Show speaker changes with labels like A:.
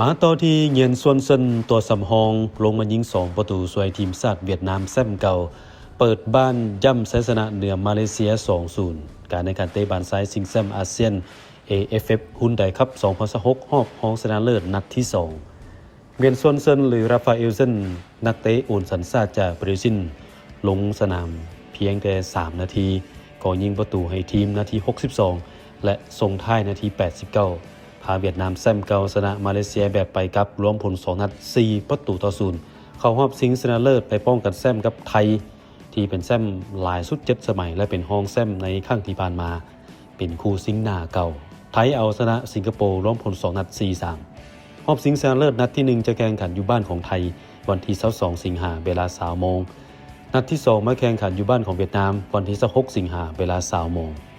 A: มาต่อที่เงียนส่วนเซินตัวสำรองลงมายิง2ประตูช่วยทีมชาติเวียดนามแซมเก่าเปิดบ้านย่ำชัยชนะเหนือมาเลเซีย 2-0 การในการเตะบานซ้ายชิงแชมป์อาเซียน AFF ฮุนไดคัพ2026รอบรองชนะเลิศนัดที่2เงียนส่วนเซินหรือราฟาเอลเซนนักเตะโอนสัญชาติจากบราซิลลงสนามเพียงแต่3นาทีก็ยิงประตูให้ทีมนาที62และส่งท้ายนาที89พาเวียดนามแซมเก่าชนะมาเลเซียแบบไปกับรวมผล2นัด4ประตูต่อ0เข้ารอบชิงชนะเลิศไปป้องกันแซมกับไทยที่เป็นแซมหลายสุด7สมัยและเป็นรองแซมในครั้งที่ผ่านมาเป็นคู่ซิงหน้าเก่าไทยเอาชนะสิงคโปร์รวมผล2นัด 4-3 รอบชิงชนะเลิศนัดที่1จะแข่งขันอยู่บ้านของไทยวันที่22สิงหาคมเวลา 20:00 นนัดที่2มาแข่งขันอยู่บ้านของเวียดนามวันที่26สิงหาคมเวลา 20:00 น